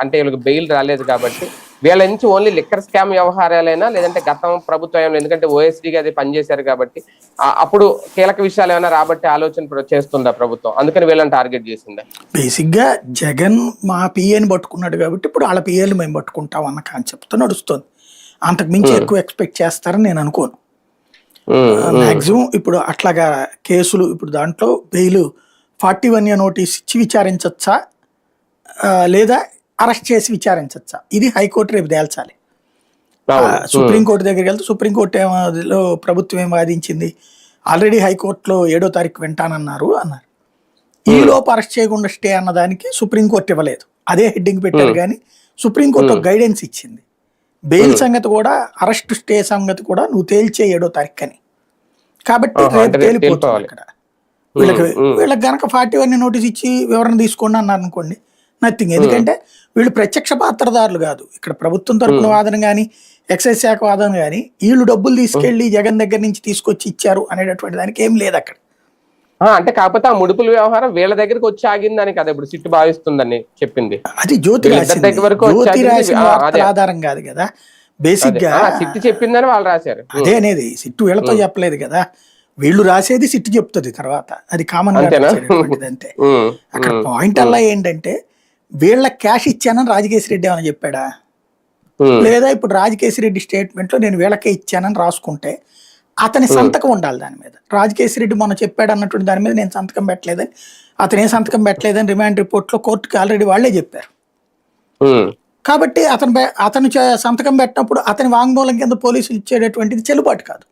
అంటే వీళ్ళకి బెయిల్ రాలేదు కాబట్టి వీళ్ళ నుంచి ఓన్లీ లిక్కర్ స్కామ్ వ్యవహారాలైనా లేదంటే గతం ప్రభుత్వం ఎందుకంటే ఓఎస్డీగా అది పనిచేశారు కాబట్టి అప్పుడు కీలక విషయాలు ఏమైనా రాబట్టి ఆలోచన చేస్తుందా ప్రభుత్వం, అందుకని వీళ్ళని టార్గెట్ చేసిందా? బేసిక్ గా జగన్ మా పిఏని పట్టుకున్నాడు కాబట్టి ఇప్పుడు వాళ్ళ పిఏలు మేము పట్టుకుంటాం అన్న కాన్సెప్ట్ తో నడుస్తుంది. అంతకు మించి ఎక్కువ ఎక్స్పెక్ట్ చేస్తారని నేను అనుకోను. మాక్సిమం ఇప్పుడు అట్లాగా కేసులు ఇప్పుడు దాంట్లో బెయిల్ 41A నోటీస్ ఇచ్చి విచారించచ్చా లేదా అరెస్ట్ చేసి విచారించచ్చా, ఇది హైకోర్టు రేపు తేల్చాలి. సుప్రీంకోర్టు దగ్గరికి వెళ్తే సుప్రీంకోర్టు ప్రభుత్వం ఏం వాదించింది, ఆల్రెడీ హైకోర్టులో 7వ తారీఖు వింటానన్నారు అన్నారు. ఈ లోపు అరెస్ట్ చేయకుండా స్టే అన్నదానికి సుప్రీంకోర్టు ఇవ్వలేదు, అదే హెడ్డింగ్ పెట్టారు. కానీ సుప్రీంకోర్టు ఒక గైడెన్స్ ఇచ్చింది, బెయిల్ సంగతి కూడా అరెస్ట్ స్టే సంగతి కూడా నువ్వు తేల్చే 7వ తారీఖు అని. కాబట్టి రేపు తేలిపోతుంది అక్కడ. వీళ్ళకి గనక 41A నోటీస్ ఇచ్చి వివరణ తీసుకోండి అన్నారు అనుకోండి, నథింగ్. ఎందుకంటే వీళ్ళు ప్రత్యక్ష పాత్రదారులు కాదు, ఇక్కడ ప్రభుత్వం తరపున వాదన కానీ ఎక్సైజ్ శాఖ వాదన కానీ వీళ్ళు డబ్బులు తీసుకెళ్లి జగన్ దగ్గర నుంచి తీసుకొచ్చి ఇచ్చారు అనేటటువంటి దానికి ఏం లేదు అక్కడ. అంటే కాకపోతే ఆ ముడుపుల వ్యవహారం వీళ్ళ దగ్గరికి వచ్చి ఆగిందని కదా ఇప్పుడు సిట్టు భావిస్తుందని చెప్పింది. అది జ్యోతి రాసిన ఆధారం కాదు కదా, బేసిక్ గా సిట్టు చెప్పిందని వాళ్ళు రాశారు. అదే అనేది సిట్టు వీళ్ళతో చెప్పలేదు కదా, వీళ్ళు రాసేది సిట్టు చెప్తుంది తర్వాత, అది కామన్ అంతే. అక్కడ పాయింట్ అలా ఏంటంటే వీళ్ళ క్యాష్ ఇచ్చానని రాజకేశ్వర రెడ్డి ఏమైనా చెప్పాడా, లేదా ఇప్పుడు రాజకేశ్వర రెడ్డి స్టేట్మెంట్ లో నేను వీళ్ళకే ఇచ్చానని రాసుకుంటే అతని సంతకం ఉండాలి దాని మీద. రాజకేశ్వర రెడ్డి మనం చెప్పాడు అన్నటువంటి దాని మీద నేను సంతకం పెట్టలేదని, అతనే సంతకం పెట్టలేదని రిమాండ్ రిపోర్ట్ లో కోర్టుకి ఆల్రెడీ వాళ్లే చెప్పారు. కాబట్టి అతను సంతకం పెట్టినప్పుడు అతని వాంగ్మూలం కింద పోలీసులు ఇచ్చేటటువంటిది చెల్లుబాటు కాదు.